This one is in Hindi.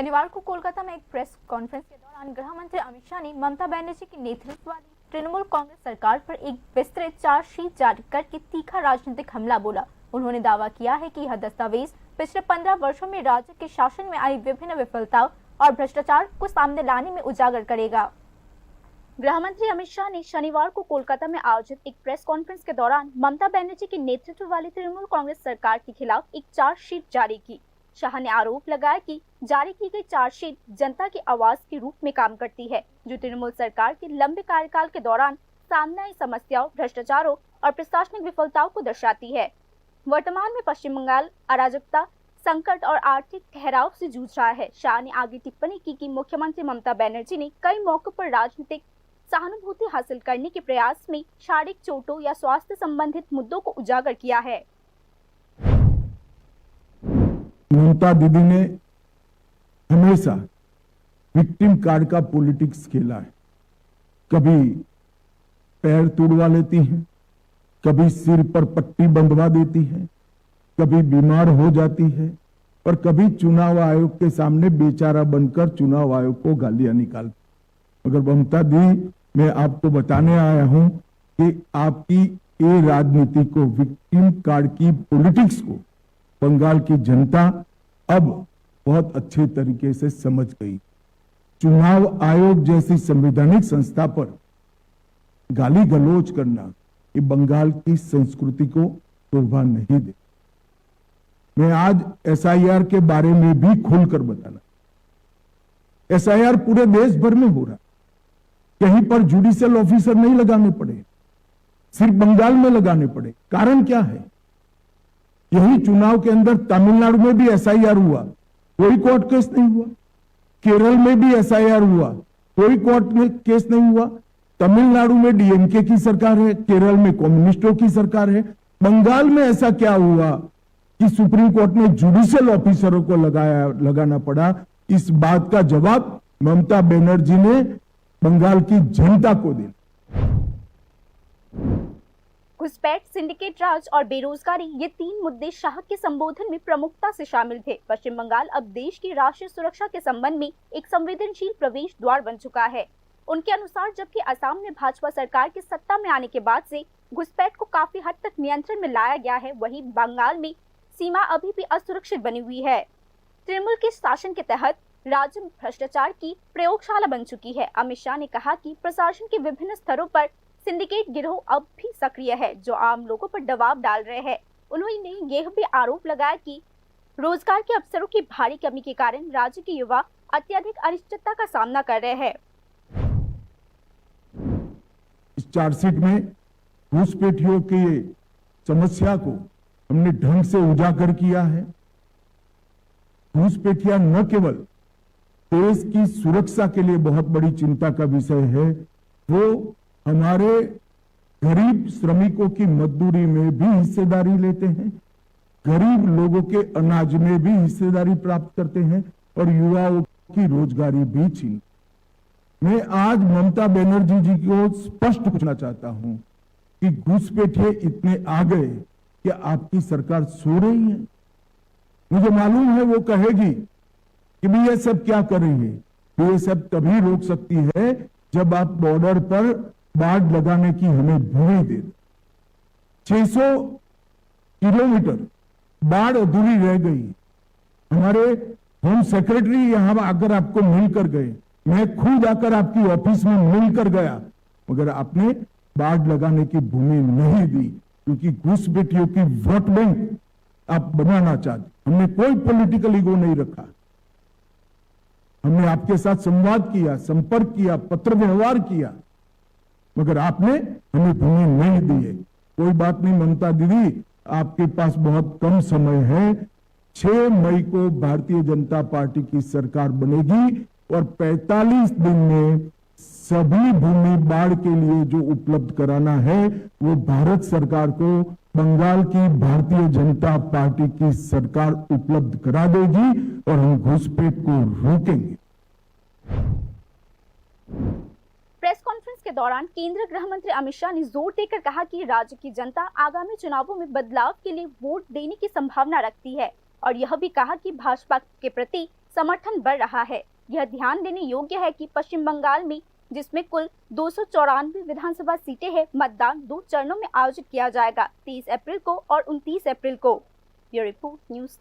शनिवार को कोलकाता में एक प्रेस कॉन्फ्रेंस के दौरान गृह मंत्री अमित शाह ने ममता बनर्जी के नेतृत्व वाली तृणमूल कांग्रेस सरकार पर एक विस्तृत चार्जशीट जारी करके तीखा राजनीतिक हमला बोला। उन्होंने दावा किया है कि यह दस्तावेज पिछले 15 वर्षों में राज्य के शासन में आई विभिन्न विफलताओं और भ्रष्टाचार को सामने लाने में उजागर करेगा। गृह मंत्री अमित शाह ने शनिवार को कोलकाता में आयोजित एक प्रेस कॉन्फ्रेंस के दौरान ममता बनर्जी के नेतृत्व वाली तृणमूल कांग्रेस सरकार के खिलाफ एक चार्जशीट जारी की। शाह ने आरोप लगाया कि जारी की गई चार्जशीट जनता की आवाज के रूप में काम करती है, जो तृणमूल सरकार के लंबे कार्यकाल के दौरान सामने आई समस्याओं, भ्रष्टाचारों और प्रशासनिक विफलताओं को दर्शाती है। वर्तमान में पश्चिम बंगाल अराजकता, संकट और आर्थिक ठहराव से जूझ रहा है। शाह ने आगे टिप्पणी की कि मुख्यमंत्री ममता बनर्जी ने कई मौकों पर राजनीतिक सहानुभूति हासिल करने के प्रयास में शारीरिक चोटों या स्वास्थ्य संबंधित मुद्दों को उजागर किया है। ममता दीदी ने हमेशा विक्टिम कार्ड का पॉलिटिक्स खेला है। कभी पैर तुड़वा लेती हैं, कभी सिर पर पट्टी बंधवा देती है, कभी बीमार हो जाती है और कभी चुनाव आयोग के सामने बेचारा बनकर चुनाव आयोग को गालियां निकालती। मगर ममता दी, मैं आपको बताने आया हूं कि आपकी ये राजनीति को, विक्टिम कार्ड की पॉलिटिक्स को बंगाल की जनता अब बहुत अच्छे तरीके से समझ गई। चुनाव आयोग जैसी संवैधानिक संस्था पर गाली गलौज करना ये बंगाल की संस्कृति को शोभा नहीं दे। मैं आज एसआईआर के बारे में भी खुलकर बताना। एसआईआर पूरे देश भर में हो रहा, कहीं पर जुडिशियल ऑफिसर नहीं लगाने पड़े, सिर्फ बंगाल में लगाने पड़े। कारण क्या है? यही चुनाव के अंदर तमिलनाडु में भी एसआईआर हुआ, कोई कोर्ट केस नहीं हुआ। केरल में भी एसआईआर हुआ, कोई कोर्ट में केस नहीं हुआ। तमिलनाडु में डीएमके की सरकार है, केरल में कम्युनिस्टों की सरकार है। बंगाल में ऐसा क्या हुआ कि सुप्रीम कोर्ट ने जुडिशियल ऑफिसरों को लगाना पड़ा? इस बात का जवाब ममता बनर्जी ने बंगाल की जनता को दिया। घुसपैठ, सिंडिकेट राज और बेरोजगारी, ये 3 मुद्दे शाह के संबोधन में प्रमुखता से शामिल थे। पश्चिम बंगाल अब देश की राष्ट्रीय सुरक्षा के संबंध में एक संवेदनशील प्रवेश द्वार बन चुका है। उनके अनुसार जबकि असम में भाजपा सरकार के सत्ता में आने के बाद से घुसपैठ को काफी हद तक नियंत्रण में लाया गया है, वहीं बंगाल में सीमा अभी भी असुरक्षित बनी हुई है। तृणमूल के शासन के तहत राज्य में भ्रष्टाचार की प्रयोगशाला बन चुकी है। अमित शाह ने कहा कि प्रशासन के विभिन्न स्तरों पर सिंडिकेट गिरोह अब भी सक्रिय है, जो आम लोगों पर दबाव डाल रहे हैं। उन्होंने यह भी आरोप लगाया कि रोजगार के अवसरों की भारी कमी के कारण राज्य के युवा अत्यधिक अनिश्चितता का सामना कर रहे हैं। इस चार्जशीट में घुसपैठियों की समस्या को हमने ढंग से उजागर किया है। घुसपैठिया न केवल देश की सुरक्षा के लिए बहुत बड़ी चिंता का विषय है, वो हमारे गरीब श्रमिकों की मजदूरी में भी हिस्सेदारी लेते हैं, गरीब लोगों के अनाज में भी हिस्सेदारी प्राप्त करते हैं और युवाओं की रोजगारी भी छीन। मैं आज ममता बनर्जी जी को स्पष्ट पूछना चाहता हूं कि घुसपैठिए इतने आ गए कि आपकी सरकार सो रही है? मुझे मालूम है वो कहेगी कि भी ये सब क्या कर रही है। तो ये सब तभी रोक सकती है जब आप बॉर्डर पर बाढ़ लगाने की हमें भूमि दे। 600 किलोमीटर बाढ़ अधूरी रह गई। हमारे होम सेक्रेटरी यहां आकर आपको मिलकर गए, मैं खुद आकर आपकी ऑफिस में मिलकर गया, मगर आपने बाढ़ लगाने की भूमि नहीं दी, क्योंकि घुसपैठियों की वोट बैंक आप बनाना चाहते। हमने कोई पॉलिटिकल ईगो नहीं रखा। हमने आपके साथ संवाद किया, संपर्क किया, पत्र व्यवहार किया, मगर आपने हमें भूमि नहीं दी है। कोई बात नहीं ममता दीदी, आपके पास बहुत कम समय है। 6 मई को भारतीय जनता पार्टी की सरकार बनेगी और 45 दिन में सभी भूमि बाढ़ के लिए जो उपलब्ध कराना है वो भारत सरकार को बंगाल की भारतीय जनता पार्टी की सरकार उपलब्ध करा देगी और हम घुसपैठ को रोकेंगे। प्रेस कॉन्फ्रेंस के दौरान केंद्रीय गृह मंत्री अमित शाह ने जोर देकर कहा कि राज्य की जनता आगामी चुनावों में बदलाव के लिए वोट देने की संभावना रखती है और यह भी कहा कि भाजपा के प्रति समर्थन बढ़ रहा है। यह ध्यान देने योग्य है कि पश्चिम बंगाल में, जिसमें कुल 294 विधानसभा सीटें हैं, मतदान 2 चरणों में आयोजित किया जाएगा, 23 अप्रैल को और 29 अप्रैल को। Bureau report news.